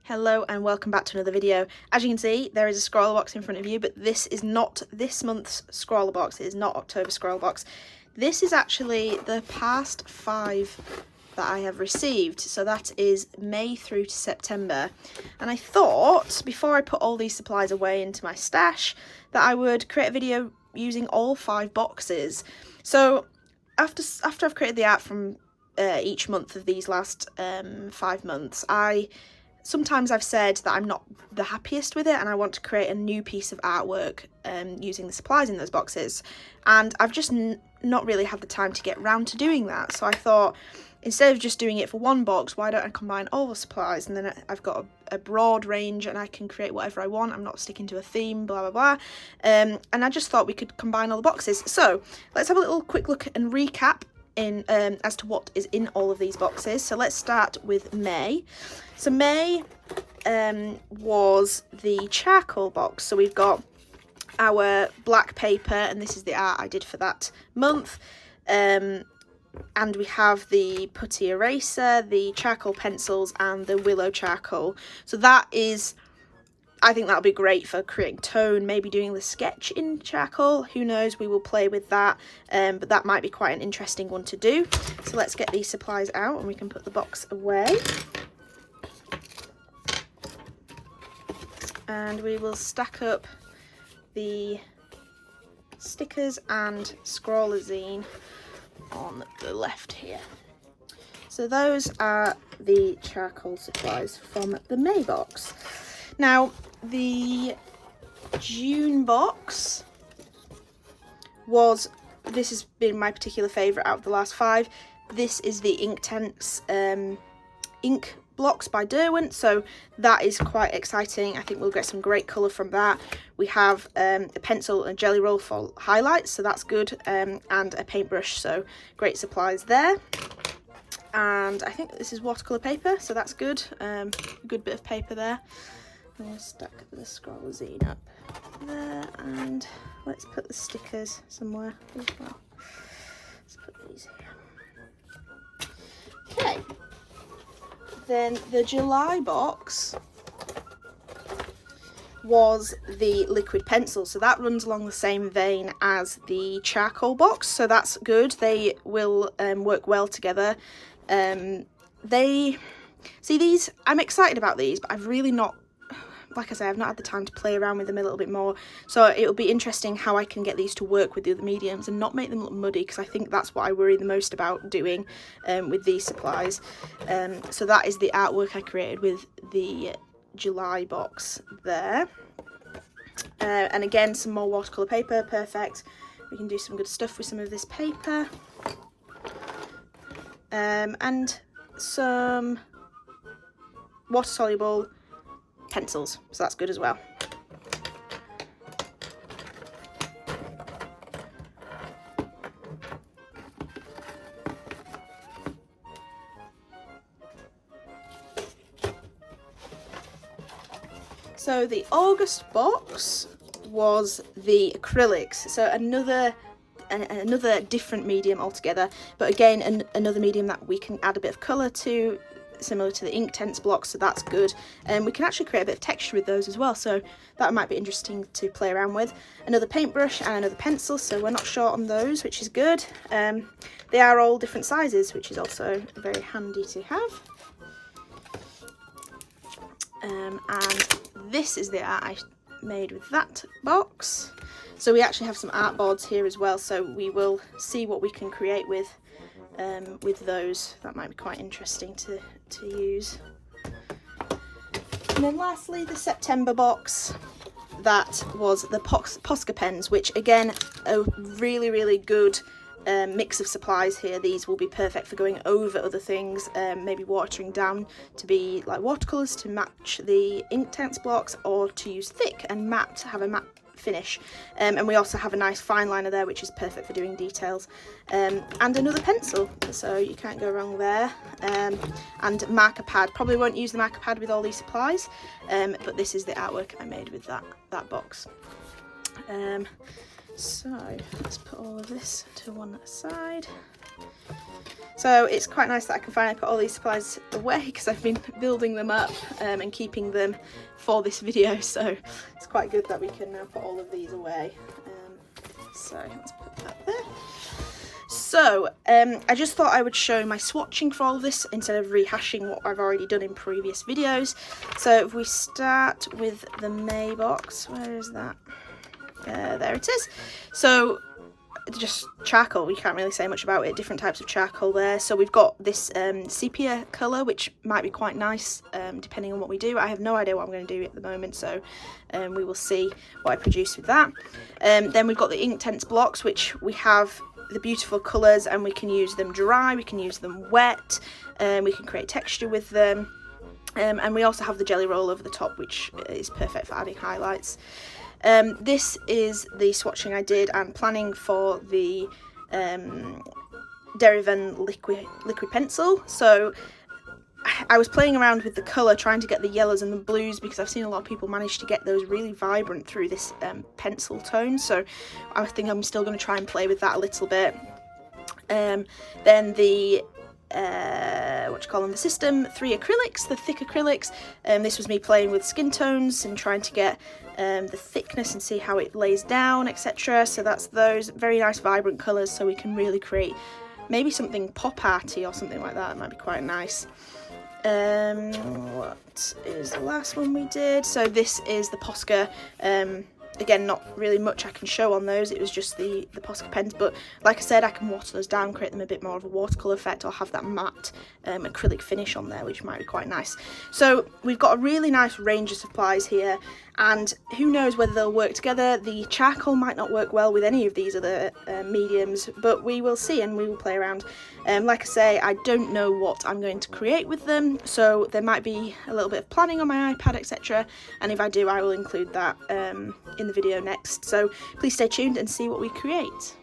Hello and welcome back to another video. As you can see, there is a ScrawlrBox in front of you, but this is not this month's ScrawlrBox. It is not October ScrawlrBox. This is actually the past 5 that I have received. So that is May through to September. And I thought, before I put all these supplies away into my stash, that I would create a video using all 5 boxes. So after I've created the art from each month of these last 5 months, sometimes I've said that I'm not the happiest with it and I want to create a new piece of artwork using the supplies in those boxes. And I've just not really had the time to get round to doing that. So I thought, instead of just doing it for one box, why don't I combine all the supplies? And then I've got a broad range and I can create whatever I want. I'm not sticking to a theme, blah, blah, blah. And I just thought we could combine all the boxes. So let's have a little quick look and recap in as to what is in all of these boxes. So let's start with May. So May was the charcoal box. So we've got our black paper, and this is the art I did for that month. And we have the putty eraser, the charcoal pencils, and the willow charcoal. So that is, I think that'll be great for creating tone, maybe doing the sketch in charcoal. Who knows, we will play with that, but that might be quite an interesting one to do. So let's get these supplies out and we can put the box away. And we will stack up the stickers and scrawlerzine on the left here. So those are the charcoal supplies from the May box. Now, the June box this has been my particular favourite out of the last 5. This is the Inktense ink blocks by Derwent, so that is quite exciting. I think we'll get some great colour from that. We have a pencil and a jelly roll for highlights, so that's good, and a paintbrush, so great supplies there. And I think this is watercolour paper, so that's good. A good bit of paper there. I'm going to stack the scrawlerzine up there, and let's put the stickers somewhere as well. Let's put these here. Okay. Then the July box was the liquid pencil, so that runs along the same vein as the charcoal box, so that's good. They will work well together. I'm excited about these, but I've really not, like I say, I've not had the time to play around with them a little bit more. So it'll be interesting how I can get these to work with the other mediums and not make them look muddy, because I think that's what I worry the most about doing with these supplies. So that is the artwork I created with the July box there. And again, some more watercolour paper, perfect. We can do some good stuff with some of this paper. And some water-soluble pencils, so that's good as well. So the August box was the acrylics, so another different medium altogether, but again another medium that we can add a bit of colour to, similar to the Inktense blocks, so that's good. And we can actually create a bit of texture with those as well, so that might be interesting to play around with. Another paintbrush and another pencil, so we're not short on those, which is good. They are all different sizes, which is also very handy to have. And this is the art I made with that box. So we actually have some art boards here as well, so we will see what we can create with those. That might be quite interesting to use. And then lastly, the September box, that was the Posca Pens, which again, a really, really good mix of supplies here. These will be perfect for going over other things, maybe watering down to be like watercolours to match the Inktense blocks, or to use thick and matte, have a matte finish. And we also have a nice fine liner there, which is perfect for doing details. And another pencil, so you can't go wrong there. And marker pad, probably won't use the marker pad with all these supplies, but this is the artwork I made with that box. So let's put all of this to one side. So it's quite nice that I can finally put all these supplies away, because I've been building them up and keeping them for this video, so it's quite good that we can now put all of these away. So let's put that there. So I just thought I would show my swatching for all of this instead of rehashing what I've already done in previous videos. So if we start with the May box, where is that? There it is. So just charcoal, we can't really say much about it, different types of charcoal there. So we've got this sepia colour, which might be quite nice depending on what we do. I have no idea what I'm going to do at the moment, so we will see what I produce with that. Then we've got the Inktense Blocks, which we have the beautiful colours, and we can use them dry, we can use them wet, we can create texture with them, and we also have the jelly roll over the top, which is perfect for adding highlights. This is the swatching I did and planning for the Derivan liquid pencil. So I was playing around with the colour, trying to get the yellows and the blues, because I've seen a lot of people manage to get those really vibrant through this pencil tone. So I think I'm still going to try and play with that a little bit. Then the the System 3 acrylics, the thick acrylics. This was me playing with skin tones and trying to get the thickness and see how it lays down, etc. So that's those very nice vibrant colours, so we can really create maybe something pop arty or something like that. It might be quite nice. What is the last one we did? So this is the Posca. Again, not really much I can show on those, it was just the Posca Pens, but like I said, I can water those down, create them a bit more of a watercolour effect, or have that matte acrylic finish on there, which might be quite nice. So we've got a really nice range of supplies here, and who knows whether they'll work together. The charcoal might not work well with any of these other mediums, but we will see and we will play around. Like I say, I don't know what I'm going to create with them, so there might be a little bit of planning on my iPad, etc. And if I do, I will include that in the video next. So please stay tuned and see what we create.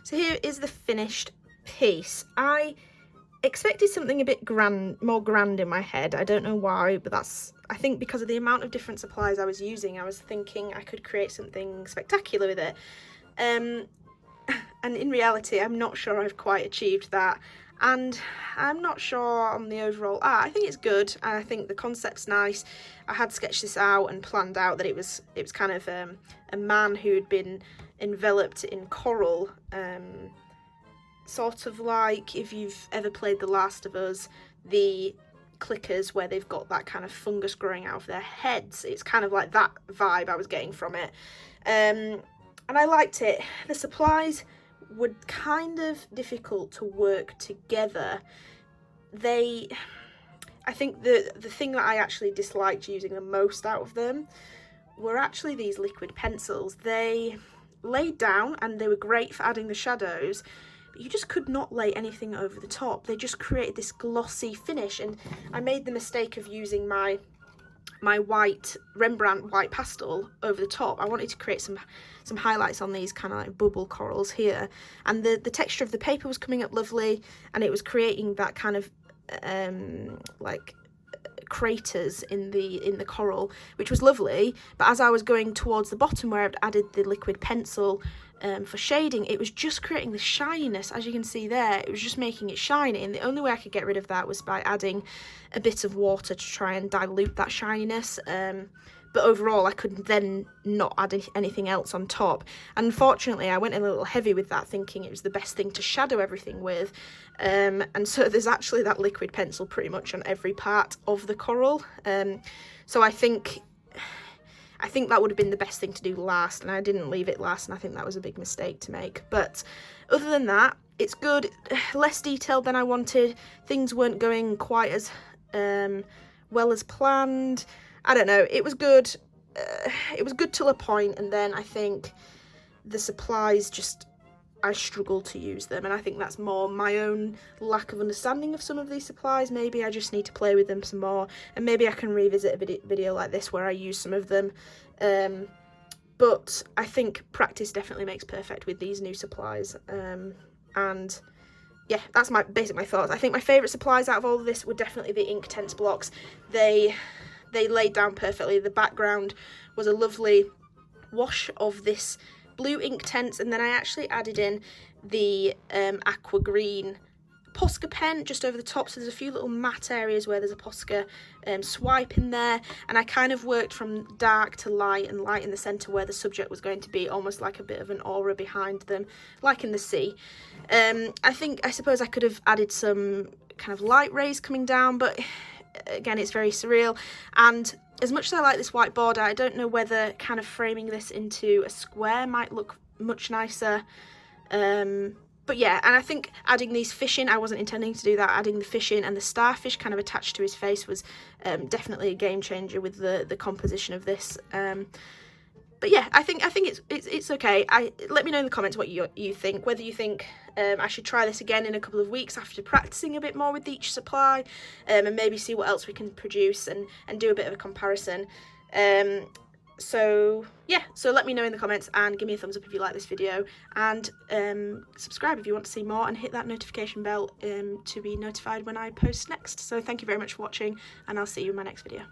So here is the finished piece. I expected something a bit more grand in my head. I don't know why, but I think because of the amount of different supplies I was using, I was thinking I could create something spectacular with it. And in reality, I'm not sure I've quite achieved that. And I'm not sure on the overall art. I think it's good, and I think the concept's nice. I had sketched this out and planned out that it was kind of a man who had been enveloped in coral, sort of like if you've ever played The Last of Us, the clickers where they've got that kind of fungus growing out of their heads. It's kind of like that vibe I was getting from it, and I liked it. The supplies were kind of difficult to work together. I think the thing that I actually disliked using the most out of them were actually these liquid pencils. They laid down and they were great for adding the shadows, but you just could not lay anything over the top. They just created this glossy finish, and I made the mistake of using my white Rembrandt white pastel over the top. I wanted to create some highlights on these kind of like bubble corals here, and the texture of the paper was coming up lovely, and it was creating that kind of like craters in the coral, which was lovely. But as I was going towards the bottom where I'd added the liquid pencil for shading, it was just creating the shininess. As you can see there, it was just making it shiny, and the only way I could get rid of that was by adding a bit of water to try and dilute that shininess. But overall, I could then not add anything else on top. And unfortunately, I went a little heavy with that, thinking it was the best thing to shadow everything with. And so there's actually that liquid pencil pretty much on every part of the coral. So I think that would have been the best thing to do last, and I didn't leave it last, and I think that was a big mistake to make. But other than that, it's good. Less detailed than I wanted. Things weren't going quite as well as planned. I don't know, it was good. It was good till a point, and then I think the supplies I struggled to use them, and I think that's more my own lack of understanding of some of these supplies. Maybe I just need to play with them some more, and maybe I can revisit a video like this where I use some of them. But I think practice definitely makes perfect with these new supplies. And yeah, that's my thoughts. I think my favourite supplies out of all of this were definitely the Inktense blocks. They laid down perfectly. The background was a lovely wash of this blue Inktense, and then I actually added in the aqua green Posca pen just over the top, so there's a few little matte areas where there's a Posca swipe in there, and I kind of worked from dark to light and light in the centre where the subject was going to be, almost like a bit of an aura behind them, like in the sea. I suppose I could have added some kind of light rays coming down, but again, it's very surreal. And as much as I like this white border, I don't know whether kind of framing this into a square might look much nicer. But yeah, and I think adding these fish in, I wasn't intending to do that. Adding the fish in and the starfish kind of attached to his face was definitely a game changer with the composition of this. But yeah, I think it's okay. Let me know in the comments what you think. Whether you think I should try this again in a couple of weeks after practicing a bit more with each supply, and maybe see what else we can produce and do a bit of a comparison. So yeah, so let me know in the comments, and give me a thumbs up if you like this video, and subscribe if you want to see more, and hit that notification bell to be notified when I post next. So thank you very much for watching, and I'll see you in my next video.